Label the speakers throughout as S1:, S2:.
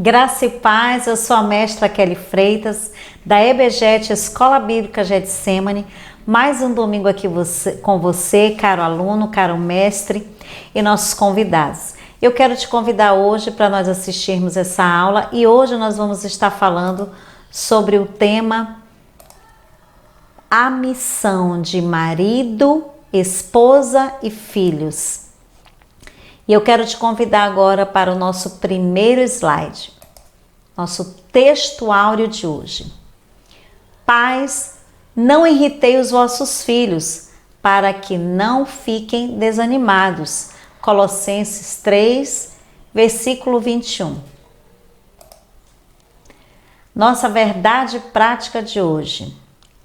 S1: Graça e paz, eu sou a mestra Kelly Freitas, da EBGET Escola Bíblica Getsemane. Mais um domingo aqui com você, caro aluno, caro mestre e nossos convidados. Eu quero te convidar hoje para nós assistirmos essa aula e hoje nós vamos estar falando sobre o tema a missão de marido, esposa e filhos. E eu quero te convidar agora para o nosso primeiro slide, nosso texto áureo de hoje. Pais, não irritei os vossos filhos, para que não fiquem desanimados. Colossenses 3, versículo 21. Nossa verdade prática de hoje.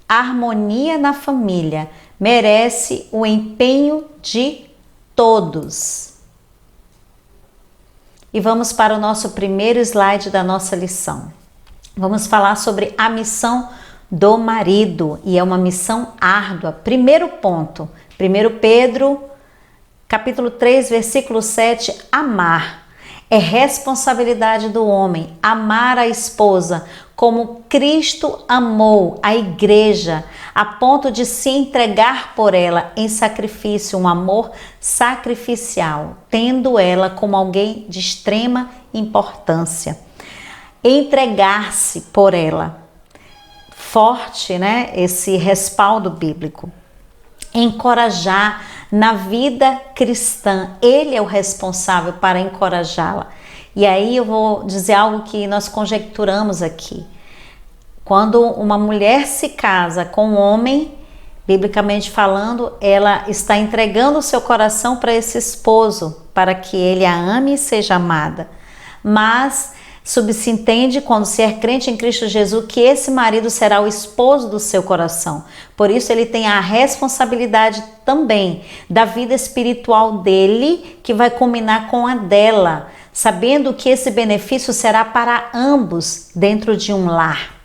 S1: A harmonia na família merece o empenho de todos. E vamos para o nosso primeiro slide da nossa lição. Vamos falar sobre a missão do marido, e é uma missão árdua. Primeiro ponto, 1 Pedro, capítulo 3, versículo 7, amar. É responsabilidade do homem amar a esposa como Cristo amou a igreja, a ponto de se entregar por ela em sacrifício, um amor sacrificial, tendo ela como alguém de extrema importância. Entregar-se por ela. Forte, né? Esse respaldo bíblico. Encorajar na vida cristã. Ele é o responsável para encorajá-la. E aí eu vou dizer algo que nós conjecturamos aqui. Quando uma mulher se casa com um homem, biblicamente falando, ela está entregando o seu coração para esse esposo, para que ele a ame e seja amada. Mas subsentende, quando se é crente em Cristo Jesus, que esse marido será o esposo do seu coração. Por isso ele tem a responsabilidade também da vida espiritual dele, que vai combinar com a dela, sabendo que esse benefício será para ambos dentro de um lar.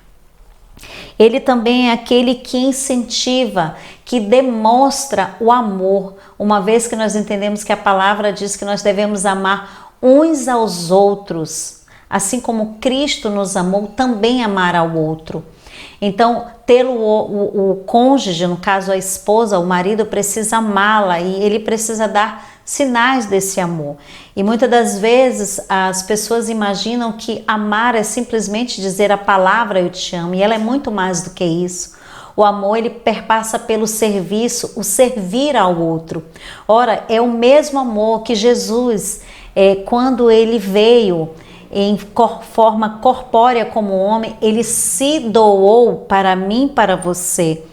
S1: Ele também é aquele que incentiva, que demonstra o amor, uma vez que nós entendemos que a palavra diz que nós devemos amar uns aos outros, assim como Cristo nos amou, também amar ao outro. Então, ter o cônjuge, no caso a esposa, o marido precisa amá-la e ele precisa dar sinais desse amor. E muitas das vezes as pessoas imaginam que amar é simplesmente dizer a palavra eu te amo, e ela é muito mais do que isso. O amor, ele perpassa pelo serviço, o servir ao outro. Ora, é o mesmo amor que Jesus, quando ele veio em forma corpórea como homem, ele se doou para mim, para você,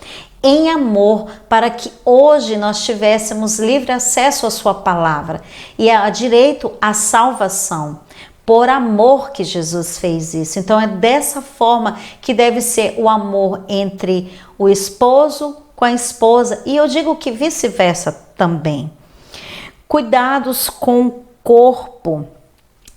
S1: em amor, para que hoje nós tivéssemos livre acesso à sua palavra e a direito à salvação. Por amor que Jesus fez isso. Então é dessa forma que deve ser o amor entre o esposo com a esposa, e eu digo que vice-versa também. Cuidados com o corpo.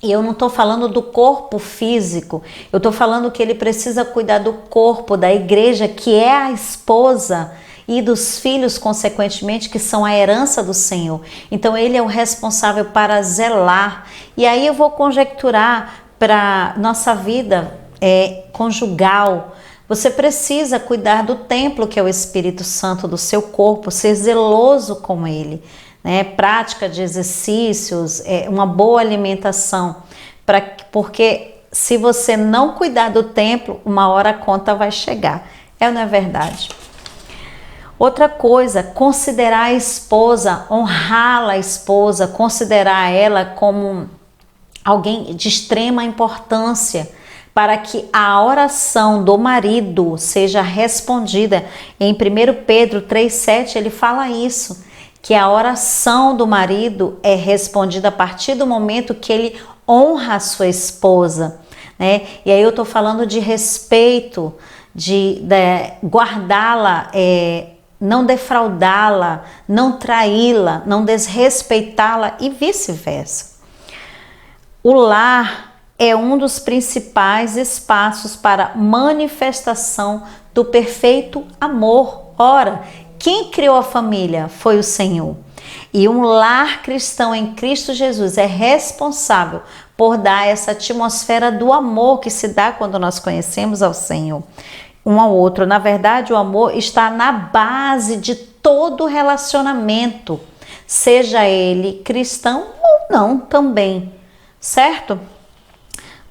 S1: E eu não estou falando do corpo físico, eu estou falando que ele precisa cuidar do corpo da igreja, que é a esposa, e dos filhos, consequentemente, que são a herança do Senhor. Então ele é o responsável para zelar. E aí eu vou conjecturar para nossa vida conjugal. Você precisa cuidar do templo, que é o Espírito Santo, do seu corpo, ser zeloso com ele. Prática de exercícios, uma boa alimentação, porque se você não cuidar do templo, uma hora a conta vai chegar. Não é verdade? Outra coisa, considerar a esposa, honrá-la a esposa, considerar ela como alguém de extrema importância, para que a oração do marido seja respondida. Em 1 Pedro 3,7 ele fala isso, que a oração do marido é respondida a partir do momento que ele honra a sua esposa, né? E aí eu estou falando de respeito, de guardá-la, não defraudá-la, não traí-la, não desrespeitá-la e vice-versa. O lar é um dos principais espaços para manifestação do perfeito amor. Ora, quem criou a família foi o Senhor. E um lar cristão em Cristo Jesus é responsável por dar essa atmosfera do amor que se dá quando nós conhecemos ao Senhor um ao outro. Na verdade, o amor está na base de todo relacionamento, seja ele cristão ou não também, certo?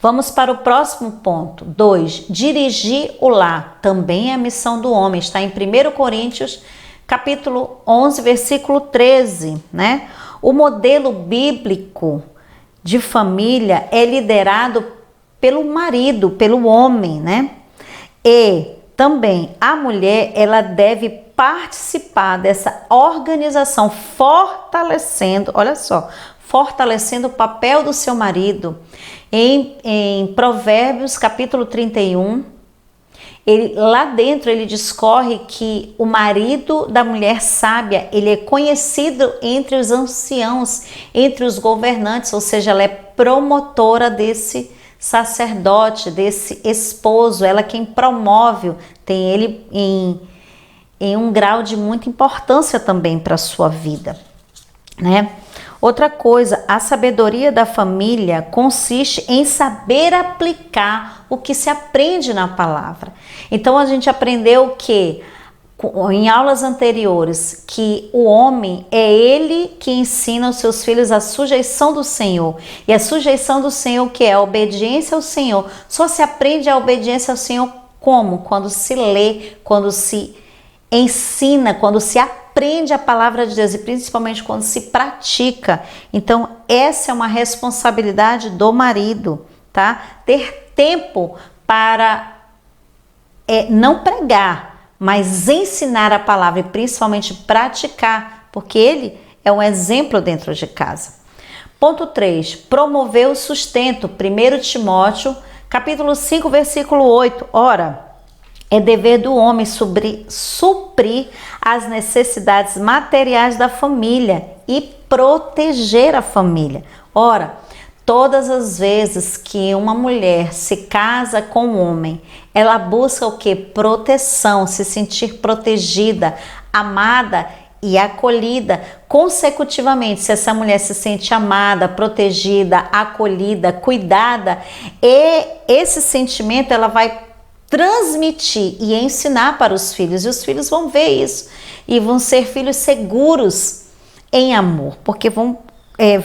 S1: Vamos para o próximo ponto. 2. Dirigir o lar. Também é a missão do homem. Está em 1 Coríntios, capítulo 11, versículo 13, né? O modelo bíblico de família é liderado pelo marido, pelo homem, né? E também a mulher, ela deve participar dessa organização, fortalecendo, olha só, fortalecendo o papel do seu marido. Em Provérbios, capítulo 31, lá dentro ele discorre que o marido da mulher sábia, ele é conhecido entre os anciãos, entre os governantes, ou seja, ela é promotora desse sacerdote, desse esposo, ela é quem promove, tem ele em um grau de muita importância também para a sua vida, né? Outra coisa, a sabedoria da família consiste em saber aplicar o que se aprende na palavra. Então a gente aprendeu que em aulas anteriores que o homem é ele que ensina os seus filhos a sujeição do Senhor. E a sujeição do Senhor, que é a obediência ao Senhor, só se aprende a obediência ao Senhor como? Quando se lê, quando se ensina, quando se aprende a palavra de Deus e principalmente quando se pratica. Então essa é uma responsabilidade do marido, tá? Ter tempo para não pregar, mas ensinar a palavra e principalmente praticar, porque ele é um exemplo dentro de casa. Ponto 3, promover o sustento. 1 Timóteo, capítulo 5, versículo 8. Ora, é dever do homem suprir as necessidades materiais da família e proteger a família. Ora, todas as vezes que uma mulher se casa com um homem, ela busca o quê? Proteção, se sentir protegida, amada e acolhida. Consecutivamente, se essa mulher se sente amada, protegida, acolhida, cuidada, e esse sentimento ela vai transmitir e ensinar para os filhos, e os filhos vão ver isso e vão ser filhos seguros em amor, porque vão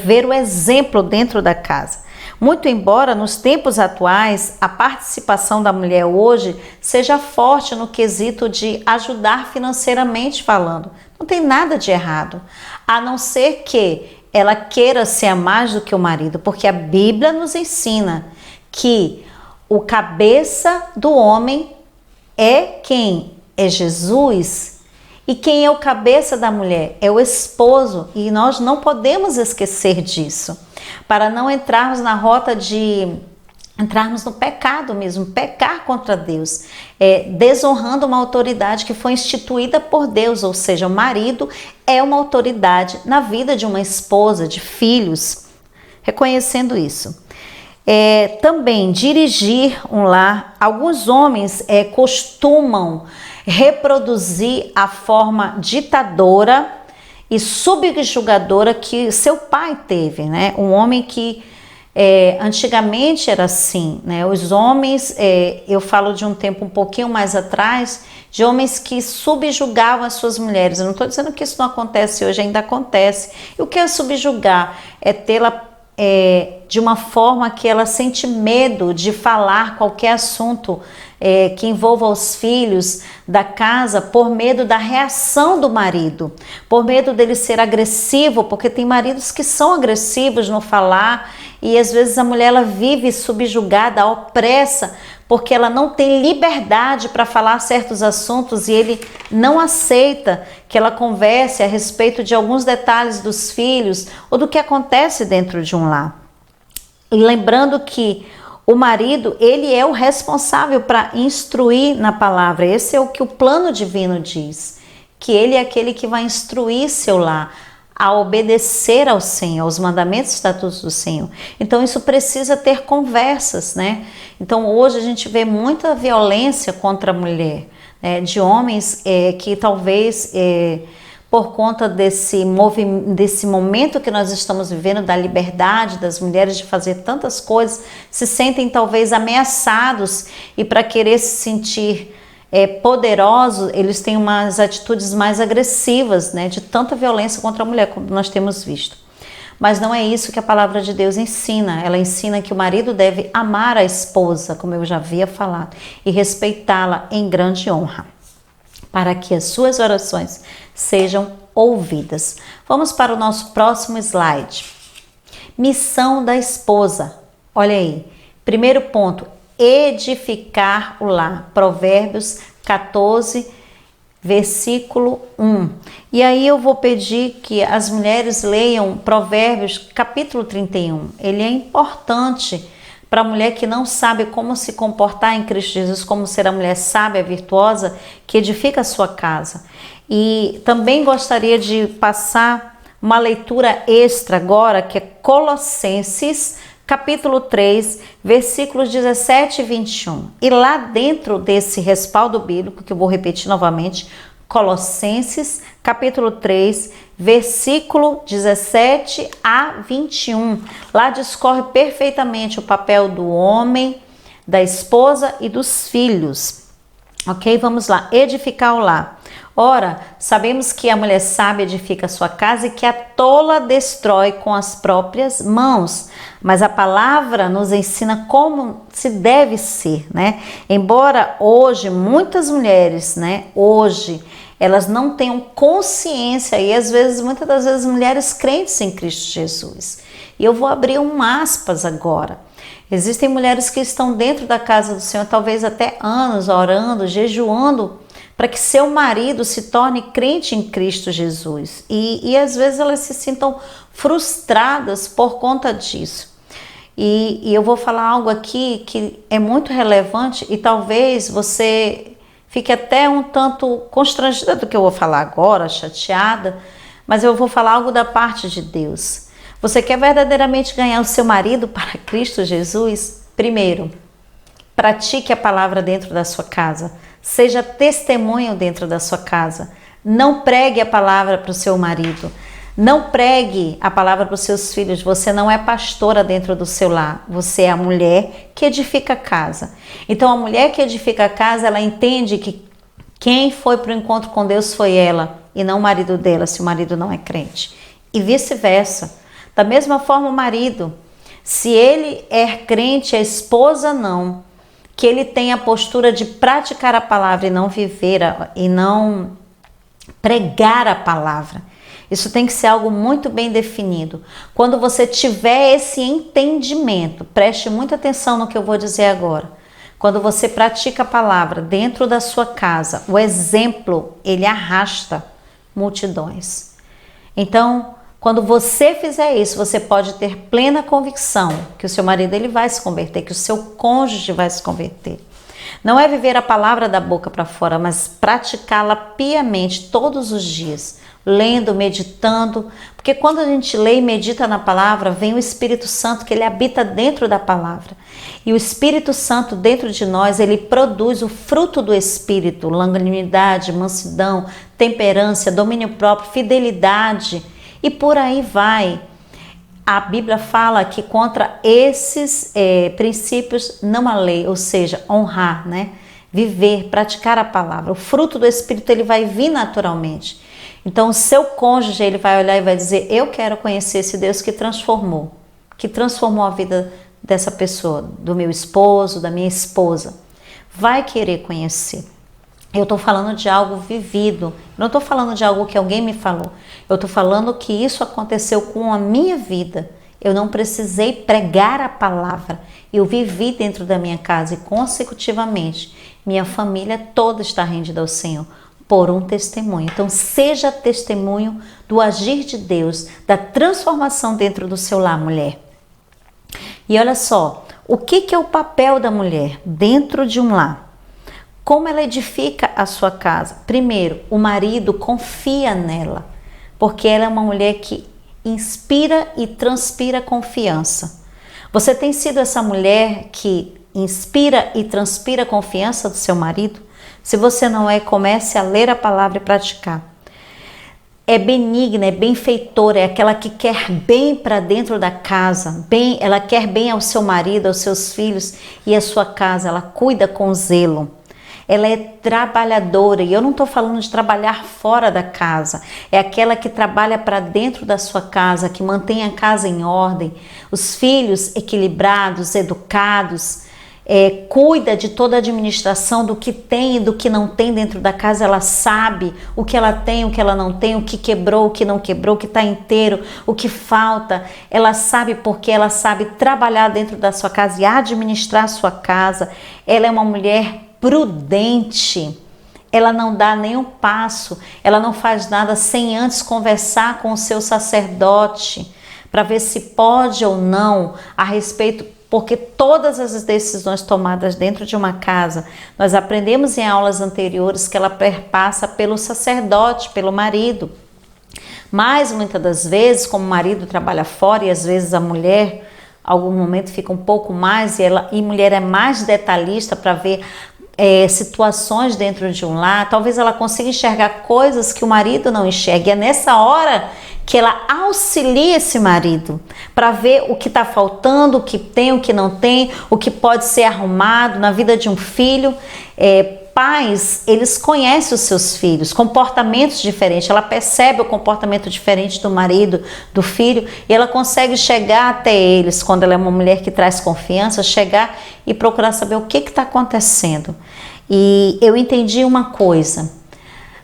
S1: ver o exemplo dentro da casa. Muito embora nos tempos atuais a participação da mulher hoje seja forte no quesito de ajudar financeiramente falando, não tem nada de errado, a não ser que ela queira ser mais do que o marido, porque a Bíblia nos ensina que o cabeça do homem é quem? É Jesus. E quem é o cabeça da mulher? É o esposo. E nós não podemos esquecer disso. Para não entrarmos na rota de entrarmos no pecado mesmo, pecar contra Deus, desonrando uma autoridade que foi instituída por Deus, ou seja, o marido é uma autoridade na vida de uma esposa, de filhos, reconhecendo isso. Também dirigir um lar. Alguns homens costumam reproduzir a forma ditadora e subjugadora que seu pai teve, né? Um homem que antigamente era assim, né? Os homens, eu falo de um tempo um pouquinho mais atrás, de homens que subjugavam as suas mulheres. Eu não estou dizendo que isso não acontece hoje, ainda acontece. E o que é subjugar? É tê-la de uma forma que ela sente medo de falar qualquer assunto que envolva os filhos da casa, por medo da reação do marido, por medo dele ser agressivo, porque tem maridos que são agressivos no falar e às vezes a mulher ela vive subjugada, opressa, porque ela não tem liberdade para falar certos assuntos e ele não aceita que ela converse a respeito de alguns detalhes dos filhos ou do que acontece dentro de um lar. Lembrando que o marido, ele é o responsável para instruir na palavra. Esse é o que o plano divino diz, que ele é aquele que vai instruir seu lar a obedecer ao Senhor, aos mandamentos e estatutos do Senhor. Então isso precisa ter conversas, né? Então hoje a gente vê muita violência contra a mulher, né? De homens que talvez por conta desse momento que nós estamos vivendo, da liberdade das mulheres de fazer tantas coisas, se sentem talvez ameaçados, e para querer se sentir poderosos, eles têm umas atitudes mais agressivas, né, de tanta violência contra a mulher, como nós temos visto. Mas não é isso que a palavra de Deus ensina. Ela ensina que o marido deve amar a esposa, como eu já havia falado, e respeitá-la em grande honra, para que as suas orações sejam ouvidas. Vamos para o nosso próximo slide. Missão da esposa. Olha aí. Primeiro ponto, edificar o lar. Provérbios 14, versículo 1. E aí eu vou pedir que as mulheres leiam Provérbios capítulo 31. Ele é importante para a mulher que não sabe como se comportar em Cristo Jesus, como ser a mulher sábia, virtuosa, que edifica a sua casa. E também gostaria de passar uma leitura extra agora, que é Colossenses, capítulo 3, versículos 17 e 21. E lá dentro desse respaldo bíblico, que eu vou repetir novamente, Colossenses, capítulo 3, versículo 17 a 21. Lá discorre perfeitamente o papel do homem, da esposa e dos filhos. Ok? Vamos lá. Edificar o lar. Ora, sabemos que a mulher sábia edifica a sua casa e que a tola destrói com as próprias mãos. Mas a palavra nos ensina como se deve ser, né? Embora hoje muitas mulheres, né, hoje elas não tenham consciência, e às vezes, muitas das vezes, mulheres crentes em Cristo Jesus. E eu vou abrir um aspas agora. Existem mulheres que estão dentro da casa do Senhor, talvez até anos, orando, jejuando, para que seu marido se torne crente em Cristo Jesus. E às vezes elas se sintam frustradas por conta disso. E eu vou falar algo aqui que é muito relevante, e talvez você fique até um tanto constrangida do que eu vou falar agora, chateada, mas eu vou falar algo da parte de Deus. Você quer verdadeiramente ganhar o seu marido para Cristo Jesus? Primeiro, pratique a palavra dentro da sua casa. Seja testemunho dentro da sua casa. Não pregue a palavra para o seu marido. Não pregue a palavra para os seus filhos. Você não é pastora dentro do seu lar. Você é a mulher que edifica a casa. Então, a mulher que edifica a casa, ela entende que quem foi para o encontro com Deus foi ela e não o marido dela, se o marido não é crente. E vice-versa. Da mesma forma, o marido, se ele é crente, a esposa não, que ele tenha a postura de praticar a palavra e não viver e não pregar a palavra. Isso tem que ser algo muito bem definido. Quando você tiver esse entendimento, preste muita atenção no que eu vou dizer agora. Quando você pratica a palavra dentro da sua casa, o exemplo, ele arrasta multidões. Então, quando você fizer isso, você pode ter plena convicção que o seu marido ele vai se converter, que o seu cônjuge vai se converter. Não é viver a palavra da boca para fora, mas praticá-la piamente todos os dias, lendo, meditando, porque quando a gente lê e medita na palavra, vem o Espírito Santo, que ele habita dentro da palavra. E o Espírito Santo dentro de nós, ele produz o fruto do Espírito, longanimidade, mansidão, temperança, domínio próprio, fidelidade, e por aí vai. A Bíblia fala que contra esses princípios não há lei, ou seja, honrar, né? Viver, praticar a palavra. O fruto do Espírito ele vai vir naturalmente. Então o seu cônjuge ele vai olhar e vai dizer: eu quero conhecer esse Deus que transformou a vida dessa pessoa, do meu esposo, da minha esposa. Vai querer conhecer. Eu estou falando de algo vivido, não estou falando de algo que alguém me falou. Eu estou falando que isso aconteceu com a minha vida. Eu não precisei pregar a palavra. Eu vivi dentro da minha casa e consecutivamente minha família toda está rendida ao Senhor por um testemunho. Então seja testemunho do agir de Deus, da transformação dentro do seu lar, mulher. E olha só, o que é o papel da mulher dentro de um lar? Como ela edifica a sua casa? Primeiro, o marido confia nela, porque ela é uma mulher que inspira e transpira confiança. Você tem sido essa mulher que inspira e transpira a confiança do seu marido? Se você não é, comece a ler a palavra e praticar. é benigna, é benfeitora, é aquela que quer bem para dentro da casa, bem, ela quer bem ao seu marido, aos seus filhos e à sua casa, ela cuida com zelo. Ela é trabalhadora, e eu não estou falando de trabalhar fora da casa, é aquela que trabalha para dentro da sua casa, que mantém a casa em ordem, os filhos equilibrados, educados, cuida de toda a administração do que tem e do que não tem dentro da casa. Ela sabe o que ela tem, o que ela não tem, o que quebrou, o que não quebrou, o que está inteiro, o que falta. Ela sabe porque ela sabe trabalhar dentro da sua casa e administrar a sua casa. Ela é uma mulher prudente. Ela não dá nenhum passo, ela não faz nada sem antes conversar com o seu sacerdote para ver se pode ou não a respeito. Porque todas as decisões tomadas dentro de uma casa, nós aprendemos em aulas anteriores que ela perpassa pelo sacerdote, pelo marido. Mas muitas das vezes, como o marido trabalha fora e às vezes a mulher, algum momento fica um pouco mais, e mulher é mais detalhista para ver situações dentro de um lar, talvez ela consiga enxergar coisas que o marido não enxerga. E é nessa hora que ela auxilia esse marido para ver o que está faltando, o que tem, o que não tem, o que pode ser arrumado na vida de um filho. Pais, eles conhecem os seus filhos, comportamentos diferentes, ela percebe o comportamento diferente do marido, do filho, e ela consegue chegar até eles, quando ela é uma mulher que traz confiança, chegar e procurar saber o que está acontecendo. E eu entendi uma coisa: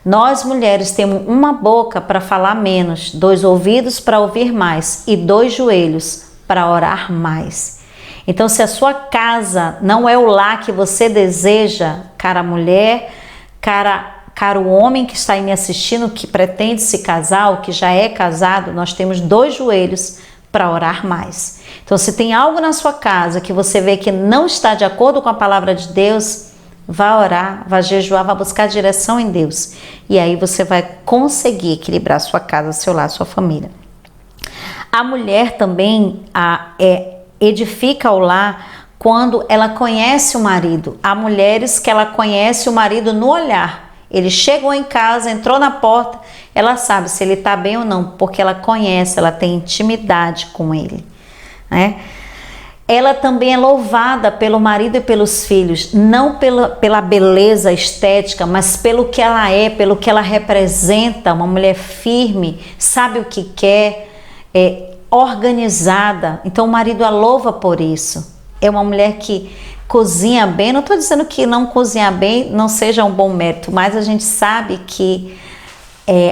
S1: nós mulheres temos uma boca para falar menos, 2 ouvidos para ouvir mais e 2 joelhos para orar mais. Então, se a sua casa não é o lar que você deseja, cara mulher, caro homem que está aí me assistindo, que pretende se casar ou que já é casado, nós temos 2 joelhos para orar mais. Então, se tem algo na sua casa que você vê que não está de acordo com a palavra de Deus, vá orar, vá jejuar, vá buscar direção em Deus. E aí você vai conseguir equilibrar sua casa, seu lar, sua família. A mulher também edifica o lar quando ela conhece o marido. Há mulheres que ela conhece o marido no olhar. Ele chegou em casa, entrou na porta, ela sabe se ele está bem ou não, porque ela conhece, ela tem intimidade com ele, né? Ela também é louvada pelo marido e pelos filhos, não pela beleza estética, mas pelo que ela é, pelo que ela representa. Uma mulher firme, sabe o que quer, organizada. Então o marido a louva por isso. É uma mulher que cozinha bem. Não estou dizendo que não cozinhar bem não seja um bom mérito, mas a gente sabe que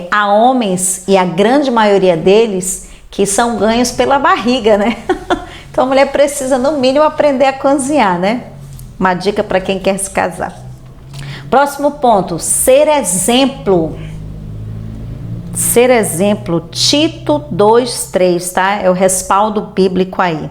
S1: há homens, e a grande maioria deles, que são ganhos pela barriga, né? Então a mulher precisa no mínimo aprender a cozinhar, né? Uma dica para quem quer se casar. Próximo ponto, ser exemplo. Ser exemplo, Tito 2:3, tá? É o respaldo bíblico aí.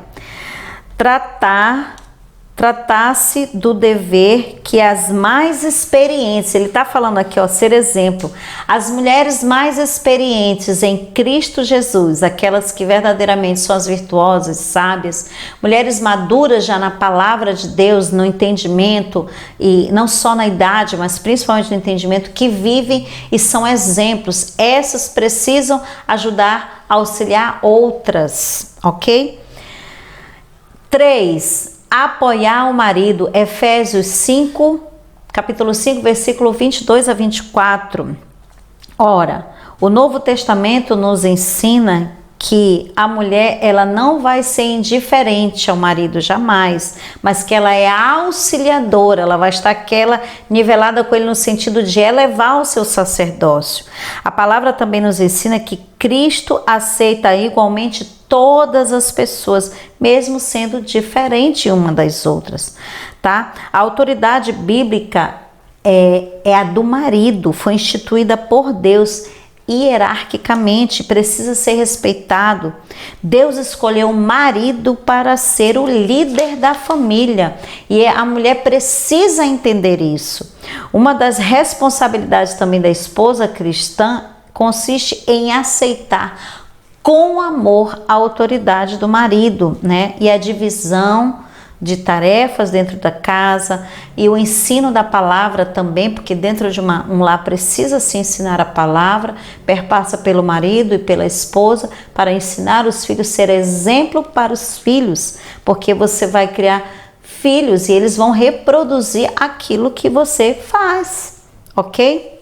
S1: Tratar-se do dever que as mais experientes, ele está falando aqui, ó, ser exemplo, as mulheres mais experientes em Cristo Jesus, aquelas que verdadeiramente são as virtuosas, sábias, mulheres maduras já na palavra de Deus, no entendimento, e não só na idade, mas principalmente no entendimento, que vivem e são exemplos. Essas precisam ajudar a auxiliar outras, ok? 3. Apoiar o marido, Efésios 5, capítulo 5, versículo 22 a 24. Ora, o Novo Testamento nos ensina que a mulher, ela não vai ser indiferente ao marido jamais, mas que ela é auxiliadora, ela vai estar aquela nivelada com ele no sentido de elevar o seu sacerdócio. A palavra também nos ensina que Cristo aceita igualmente todas as pessoas, mesmo sendo diferente uma das outras, tá? A autoridade bíblica é a do marido, foi instituída por Deus hierarquicamente, precisa ser respeitado. Deus escolheu o marido para ser o líder da família e a mulher precisa entender isso. Uma das responsabilidades também da esposa cristã consiste em aceitar com amor a autoridade do marido, né? E a divisão de tarefas dentro da casa e o ensino da palavra também, porque dentro de um lar precisa se ensinar a palavra, perpassa pelo marido e pela esposa para ensinar os filhos, ser exemplo para os filhos, porque você vai criar filhos e eles vão reproduzir aquilo que você faz, ok?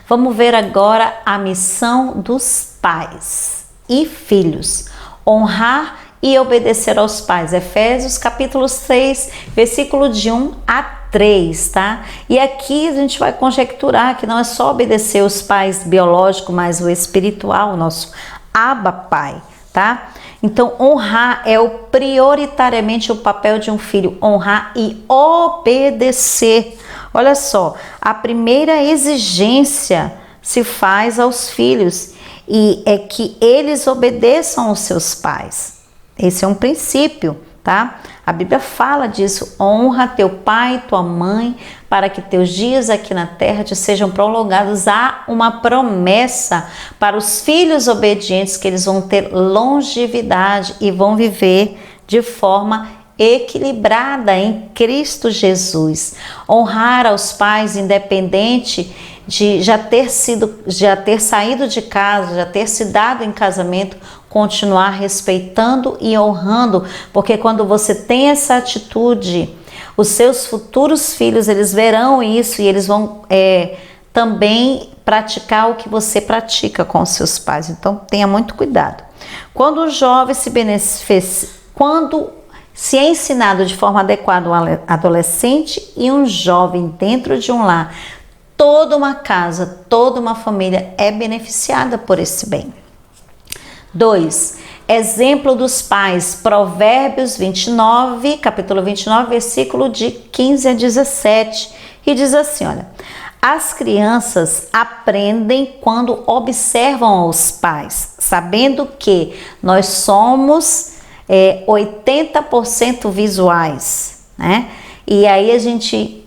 S1: Vamos ver agora a missão dos pais e filhos. Honrar e obedecer aos pais. Efésios capítulo 6, versículo de 1 a 3, tá? E aqui a gente vai conjecturar que não é só obedecer os pais biológicos, mas o espiritual, o nosso Abba Pai, tá? Então, honrar é prioritariamente o papel de um filho, honrar e obedecer. Olha só, a primeira exigência se faz aos filhos e é que eles obedeçam aos seus pais. Esse é um princípio, tá? A Bíblia fala disso, honra teu pai e tua mãe para que teus dias aqui na terra te sejam prolongados. Há uma promessa para os filhos obedientes que eles vão ter longevidade e vão viver de forma equilibrada em Cristo Jesus. Honrar aos pais independente de já ter saído de casa, já ter se dado em casamento, continuar respeitando e honrando, porque quando você tem essa atitude, os seus futuros filhos, eles verão isso e eles vão também praticar o que você pratica com os seus pais. Então, tenha muito cuidado. Quando o jovem quando se é ensinado de forma adequada um adolescente e um jovem dentro de um lar, toda uma casa, toda uma família é beneficiada por esse bem. 2. Exemplo dos pais, Provérbios 29, capítulo 29, versículo de 15 a 17. E diz assim, olha, as crianças aprendem quando observam os pais, sabendo que nós somos 80% visuais, né? E aí a gente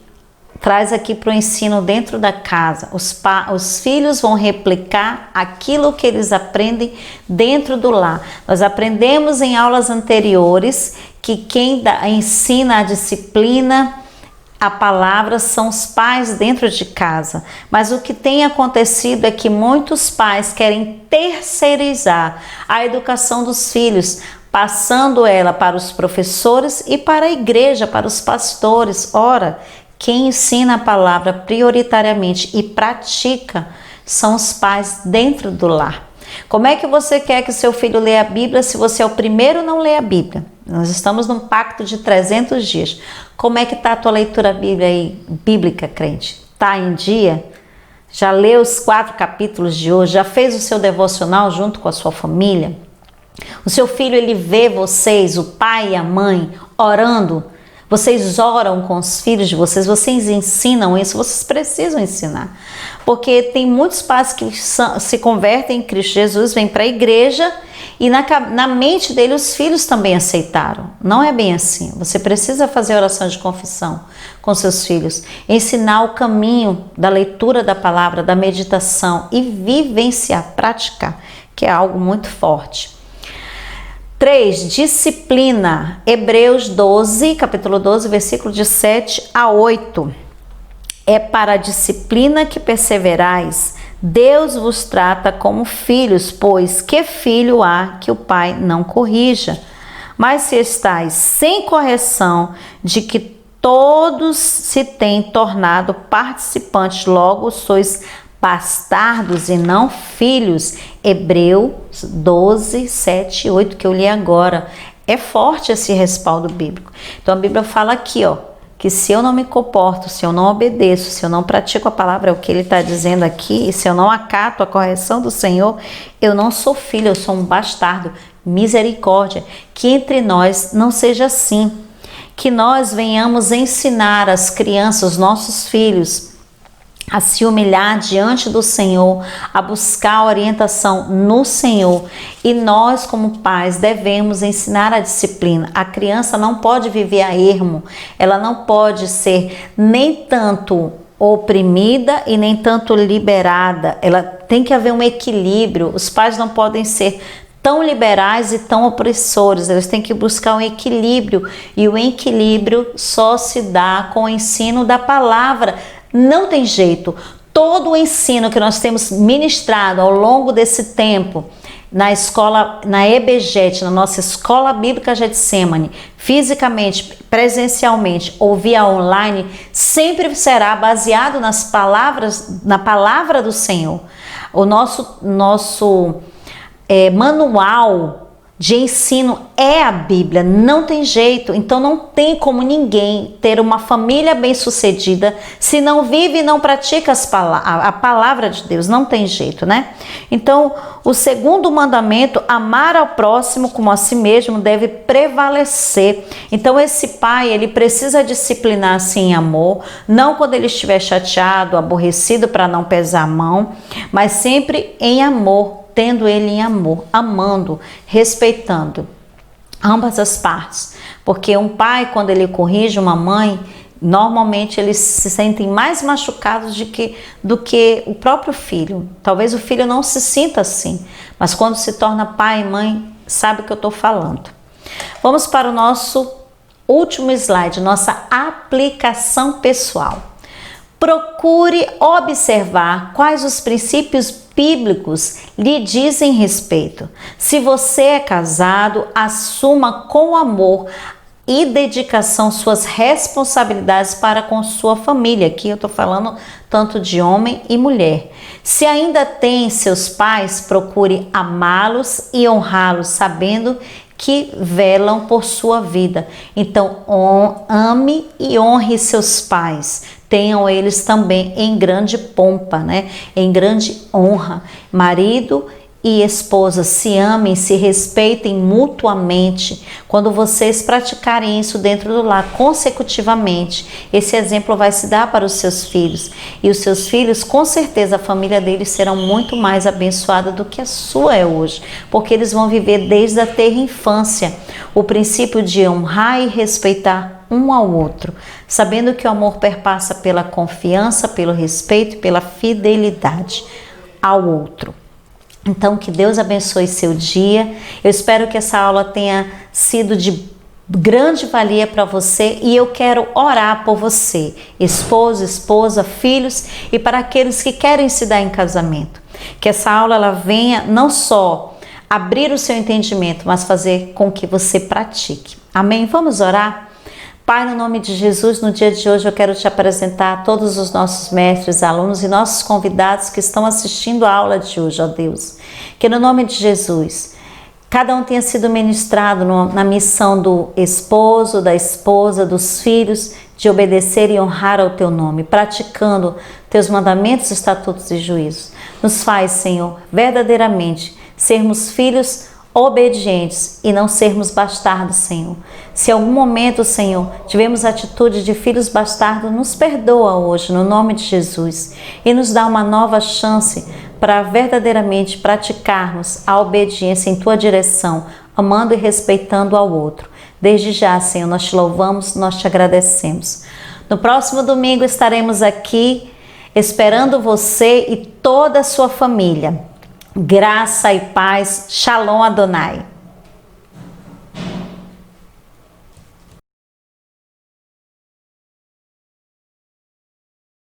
S1: traz aqui para o ensino dentro da casa. Os filhos vão replicar aquilo que eles aprendem dentro do lar. Nós aprendemos em aulas anteriores que quem ensina a disciplina, a palavra, são os pais dentro de casa. Mas o que tem acontecido é que muitos pais querem terceirizar a educação dos filhos, passando ela para os professores e para a igreja, para os pastores. Ora, quem ensina a palavra prioritariamente e pratica são os pais dentro do lar. Como é que você quer que seu filho leia a Bíblia se você é o primeiro a não ler a Bíblia? Nós estamos num pacto de 300 dias. Como é que está a tua leitura bíblica, crente? Está em dia? Já leu os 4 capítulos de hoje? Já fez o seu devocional junto com a sua família? O seu filho, ele vê vocês, o pai e a mãe, orando. Vocês oram com os filhos de vocês, vocês ensinam isso, vocês precisam ensinar. Porque tem muitos pais que se convertem em Cristo Jesus, vêm para a igreja e na mente dele os filhos também aceitaram. Não é bem assim. Você precisa fazer oração de confissão com seus filhos, ensinar o caminho da leitura da palavra, da meditação e vivenciar, praticar, que é algo muito forte. 3. Disciplina. Hebreus 12, capítulo 12, versículo de 7 a 8. É para a disciplina que perseverais. Deus vos trata como filhos, pois que filho há que o pai não corrija? Mas se estáis sem correção, de que todos se têm tornado participantes, logo sois bastardos e não filhos. Hebreus 12, 7 e 8 que eu li agora. É forte esse respaldo bíblico. Então a Bíblia fala aqui, ó, que se eu não me comporto, se eu não obedeço, se eu não pratico a palavra, é o que ele está dizendo aqui, e se eu não acato a correção do Senhor, eu não sou filho, eu sou um bastardo. Misericórdia, que entre nós não seja assim. Que nós venhamos ensinar as crianças, os nossos filhos, a se humilhar diante do Senhor, a buscar orientação no Senhor. E nós, como pais, devemos ensinar a disciplina. A criança não pode viver a ermo, ela não pode ser nem tanto oprimida e nem tanto liberada. Ela tem que haver um equilíbrio. Os pais não podem ser tão liberais e tão opressores. Eles têm que buscar um equilíbrio, e o equilíbrio só se dá com o ensino da palavra. Não tem jeito. Todo o ensino que nós temos ministrado ao longo desse tempo, na escola, na EBGET, na nossa Escola Bíblica Getsemane, fisicamente, presencialmente ou via online, sempre será baseado nas palavras, na palavra do Senhor. O nosso manual de ensino é a Bíblia, não tem jeito. Então não tem como ninguém ter uma família bem-sucedida se não vive e não pratica a palavra de Deus, não tem jeito, né? Então, o segundo mandamento, amar ao próximo como a si mesmo, deve prevalecer. Então esse pai, ele precisa disciplinar-se em amor, não quando ele estiver chateado, aborrecido, para não pesar a mão, mas sempre em amor, tendo ele em amor, amando, respeitando ambas as partes. Porque um pai, quando ele corrige uma mãe, normalmente eles se sentem mais machucados do que o próprio filho. Talvez o filho não se sinta assim, mas quando se torna pai e mãe, sabe o que eu estou falando. Vamos para o nosso último slide, nossa aplicação pessoal. Procure observar quais os princípios bíblicos lhe dizem respeito. Se você é casado, assuma com amor e dedicação suas responsabilidades para com sua família. Aqui eu estou falando tanto de homem e mulher. Se ainda tem seus pais, procure amá-los e honrá-los, sabendo que velam por sua vida. Então, ame e honre seus pais. Tenham eles também em grande pompa, né? Em grande honra. Marido e esposa, se amem, se respeitem mutuamente. Quando vocês praticarem isso dentro do lar consecutivamente, esse exemplo vai se dar para os seus filhos. E os seus filhos, com certeza, a família deles serão muito mais abençoada do que a sua é hoje, porque eles vão viver desde a tenra infância o princípio de honrar e respeitar um ao outro, sabendo que o amor perpassa pela confiança, pelo respeito e pela fidelidade ao outro. Então, que Deus abençoe seu dia. Eu espero que essa aula tenha sido de grande valia para você, e eu quero orar por você, esposo, esposa, filhos, e para aqueles que querem se dar em casamento. Que essa aula ela venha não só abrir o seu entendimento, mas fazer com que você pratique. Amém? Vamos orar? Pai, no nome de Jesus, no dia de hoje eu quero te apresentar todos os nossos mestres, alunos e nossos convidados que estão assistindo a aula de hoje, ó Deus. Que no nome de Jesus, cada um tenha sido ministrado na missão do esposo, da esposa, dos filhos, de obedecer e honrar ao teu nome, praticando teus mandamentos, estatutos e juízos. Nos faz, Senhor, verdadeiramente sermos filhos obedientes e não sermos bastardos, Senhor. Se em algum momento, Senhor, tivemos atitude de filhos bastardos, nos perdoa hoje, no nome de Jesus, e nos dá uma nova chance para verdadeiramente praticarmos a obediência em Tua direção, amando e respeitando ao outro. Desde já, Senhor, nós te louvamos, nós te agradecemos. No próximo domingo estaremos aqui esperando você e toda a sua família. Graça e paz. Shalom Adonai.